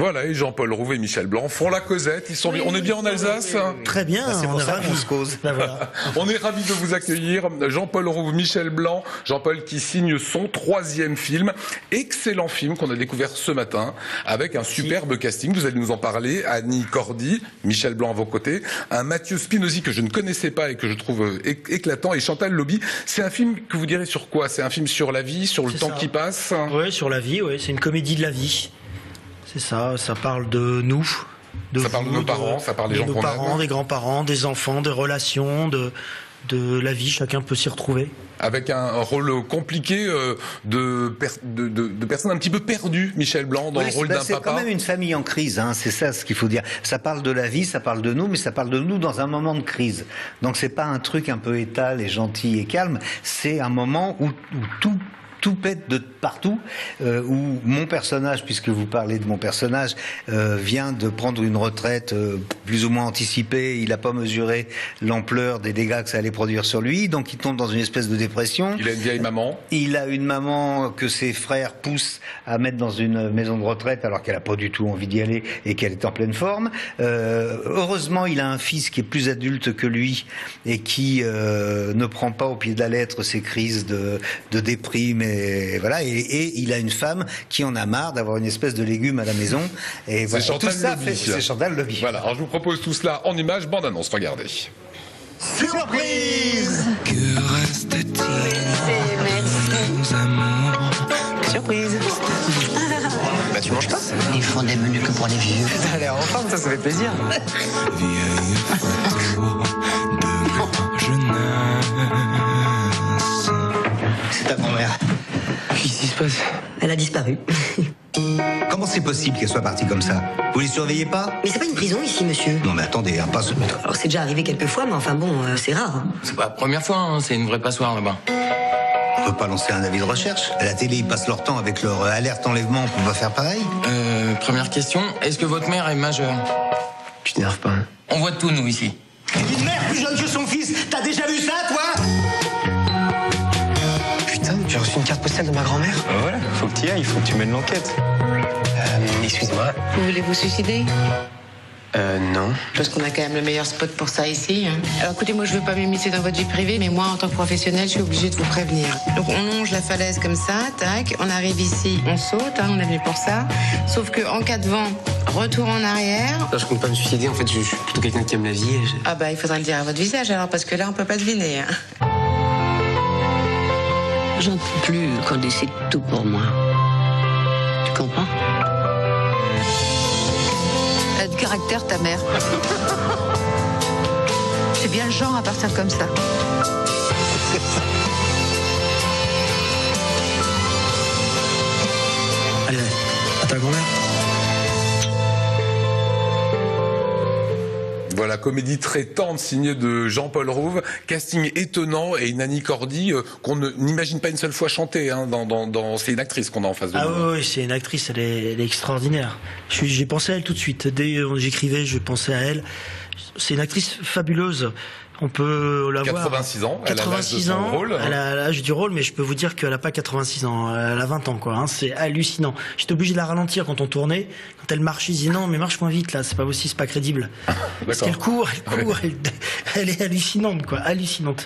Voilà, et Jean-Paul Rouve et Michel Blanc font la causette. On est bien en Alsace. Très bien, c'est on pour est ça ravis. qu'on se cause. Ben voilà. On est ravis de vous accueillir. Jean-Paul Rouve, Michel Blanc. Jean-Paul qui signe son 3e film. Excellent film qu'on a découvert ce matin avec un superbe casting. Vous allez nous en parler. Annie Cordy, Michel Blanc à vos côtés. Un Mathieu Spinozzi que je ne connaissais pas et que je trouve éclatant. Et Chantal Lobby. C'est un film que vous direz sur quoi? C'est un film sur la vie, sur le temps qui passe? Oui, sur la vie, oui. C'est une comédie de la vie. C'est ça, ça parle de nous. Ça parle de nos parents, ça parle des gens qu'on aime. De nos parents, des grands-parents, des enfants, des relations, de la vie, chacun peut s'y retrouver. Avec un rôle compliqué de personnes un petit peu perdues, Michel Blanc, dans le rôle d'un papa. C'est quand même une famille en crise, hein, c'est ça ce qu'il faut dire. Ça parle de la vie, ça parle de nous, mais ça parle de nous dans un moment de crise. Donc c'est pas un truc un peu étal et gentil et calme, c'est un moment où tout pète de partout, où mon personnage, puisque vous parlez de mon personnage, vient de prendre une retraite plus ou moins anticipée. Il n'a pas mesuré l'ampleur des dégâts que ça allait produire sur lui, donc il tombe dans une espèce de dépression. Il a une vieille maman. Il a une maman que ses frères poussent à mettre dans une maison de retraite alors qu'elle n'a pas du tout envie d'y aller et qu'elle est en pleine forme. Heureusement, il a un fils qui est plus adulte que lui et qui ne prend pas au pied de la lettre ses crises de déprime. Et voilà, et il a une femme qui en a marre d'avoir une espèce de légume à la maison. Et voilà. C'est Chantal Lobby. Voilà, alors je vous propose tout cela en images, bande-annonce, regardez. Surprise! Que reste-t-il aux amours? Surprise. Bah tu manges pas? Ils font des menus que pour les vieux. T'as l'air en forme, ça fait plaisir. Vieille photo de ma jeunesse. C'est ta grand-mère. Qu'est-ce qui se passe? Elle a disparu. Comment c'est possible qu'elle soit partie comme ça? Vous les surveillez pas? Mais c'est pas une prison ici, monsieur. Non mais attendez, hein, pas ce... Alors c'est déjà arrivé quelques fois, mais enfin bon, c'est rare. Hein. C'est pas la première fois, hein, c'est une vraie passoire là-bas. On peut pas lancer un avis de recherche? À la télé, ils passent leur temps avec leur alerte enlèvement, on peut pas faire pareil? Première question, est-ce que votre mère est majeure? Tu t'énerves pas. Hein. On voit tout, nous, ici. Une mère plus jeune que son fils, t'as déjà vu ça, toi? Putain, j'ai reçu une carte postale de ma grand-mère. Voilà, faut que tu y ailles, il faut que tu mènes l'enquête. Excusez-moi. Vous voulez vous suicider? Non. Parce qu'on a quand même le meilleur spot pour ça ici. Hein. Alors écoutez, moi je veux pas m'immiscer dans votre vie privée, mais moi en tant que professionnelle, je suis obligée de vous prévenir. Donc on longe la falaise comme ça, tac, on arrive ici, on saute, hein, on est venu pour ça. Sauf que en cas de vent, retour en arrière. Là, je compte pas me suicider, en fait, je suis plutôt quelqu'un qui aime la vie. Ah bah il faudrait le dire à votre visage alors, parce que là on peut pas deviner. Hein. J'en peux plus qu'on décide tout pour moi. Tu comprends? Elle a du caractère, ta mère. C'est bien le genre à partir comme ça. Allez, à ta grand-mère. Voilà, comédie très tendre signée de Jean-Paul Rouve, casting étonnant et une Annie Cordy qu'on n'imagine pas une seule fois chanter. Hein, c'est une actrice qu'on a en face de nous. Ah oui, c'est une actrice, elle est extraordinaire. J'ai pensé à elle tout de suite. Dès que j'écrivais, je pensais à elle. C'est une actrice fabuleuse. On peut la voir. 86 ans, 86 ans, rôle. Elle a l'âge du rôle, mais je peux vous dire qu'elle n'a pas 86 ans, elle a 20 ans, quoi. Hein, c'est hallucinant. J'étais obligé de la ralentir quand on tournait. Quand elle marche, je disais non, mais marche moins vite, là, c'est pas possible, c'est pas crédible. Parce qu'elle court, elle est hallucinante, quoi, hallucinante.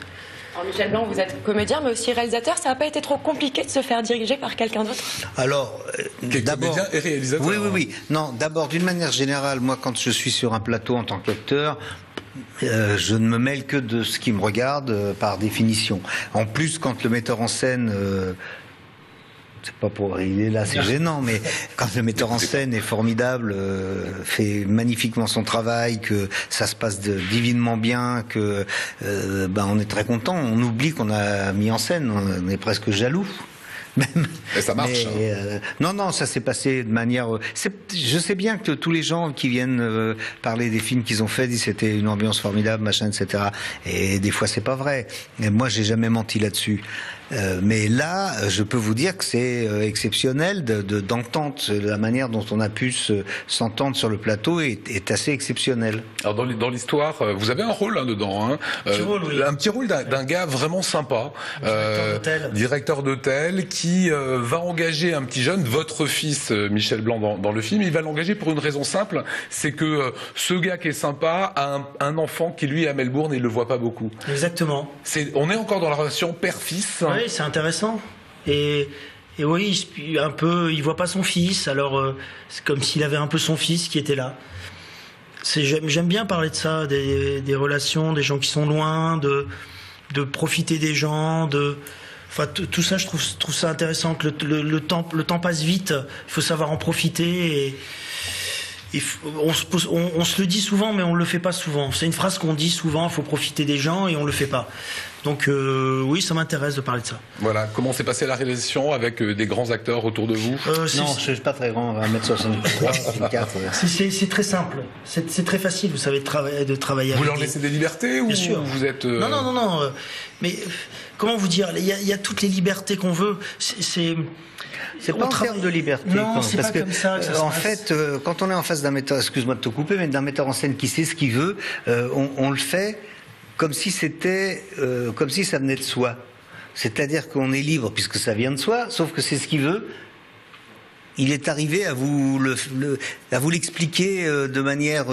Alors Michel Blanc, vous êtes comédien, mais aussi réalisateur. Ça n'a pas été trop compliqué de se faire diriger par quelqu'un d'autre? Alors, d'abord, comédien et réalisateur. Oui. Non, d'abord, d'une manière générale, moi, quand je suis sur un plateau en tant qu'acteur, je ne me mêle que de ce qui me regarde par définition. En plus, quand le metteur en scène c'est pas pour il est là, c'est gênant, mais quand le metteur en scène est formidable, fait magnifiquement son travail, que ça se passe divinement bien, que on est très content, on oublie qu'on a mis en scène, on est presque jaloux. Même. Et ça marche. Mais, non, ça s'est passé de manière. Je sais bien que tous les gens qui viennent parler des films qu'ils ont faits disent c'était une ambiance formidable, machin, etc. Et des fois c'est pas vrai. Et moi j'ai jamais menti là-dessus. Mais là, je peux vous dire que c'est exceptionnel d'entendre la manière dont on a pu s'entendre sur le plateau est assez exceptionnel. Alors dans l'histoire, vous avez un rôle dedans, hein, un petit rôle d'un gars vraiment sympa, directeur d'hôtel, qui va engager un petit jeune, votre fils Michel Blanc dans le film. Il va l'engager pour une raison simple, c'est que ce gars qui est sympa a un enfant qui lui est à Melbourne et il le voit pas beaucoup. Exactement. On est encore dans la relation père-fils. Oui, c'est intéressant. Et oui, un peu, il voit pas son fils, alors c'est comme s'il avait un peu son fils qui était là. J'aime bien parler de ça, des relations, des gens qui sont loin, de profiter des gens, enfin tout ça, je trouve ça intéressant, que le temps passe vite, il faut savoir en profiter et on se le dit souvent, mais on le fait pas souvent. C'est une phrase qu'on dit souvent, il faut profiter des gens, et on le fait pas. Donc oui, ça m'intéresse de parler de ça. Voilà, comment s'est passée la réalisation avec des grands acteurs autour de vous? Non, je suis pas très grand, 1m63, 4. C'est très simple, c'est très facile, vous savez, de travailler. Vous leur laissez des libertés ou vous êtes... Non, mais comment vous dire, il y a toutes les libertés qu'on veut. C'est pas en termes de liberté. Non, c'est pas comme ça que ça se en passe. fait, quand on est en face d'un metteur, excuse-moi de te couper, mais d'un metteur en scène qui sait ce qu'il veut, on le fait comme si c'était, comme si ça venait de soi. C'est-à-dire qu'on est libre puisque ça vient de soi, sauf que c'est ce qu'il veut. Il est arrivé à vous l'expliquer de manière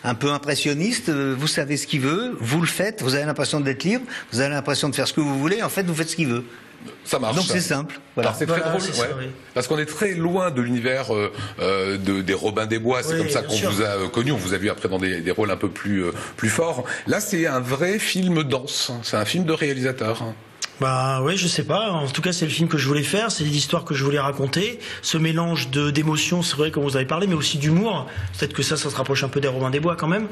un peu impressionniste. Vous savez ce qu'il veut, vous le faites, vous avez l'impression d'être libre, vous avez l'impression de faire ce que vous voulez. En fait, vous faites ce qu'il veut. Ça marche. Donc c'est simple. Voilà. C'est très drôle, ça, oui. Parce qu'on est très loin de l'univers des Robin des Bois. C'est comme ça qu'on vous a connu. On vous a vu après dans des rôles un peu plus forts. Là, c'est un vrai film dense. C'est un film de réalisateur. Bah oui, je sais pas. En tout cas, c'est le film que je voulais faire, c'est l'histoire que je voulais raconter. Ce mélange d'émotions, c'est vrai, comme vous avez parlé, mais aussi d'humour. Peut-être que ça se rapproche un peu des Robin des Bois quand même,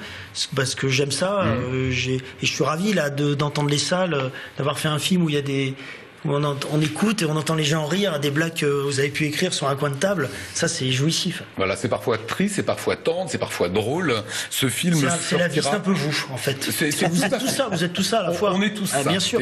parce que j'aime ça. Et je suis ravi là d'entendre les salles, d'avoir fait un film où il y a où on écoute et on entend les gens rire, des blagues que vous avez pu écrire sur un coin de table. Ça, c'est jouissif. Voilà, c'est parfois triste, c'est parfois tendre, c'est parfois drôle. Ce film c'est la vie, c'est un peu vous, en fait. Vous êtes tout ça à la fois. On est tous ça. Bien sûr.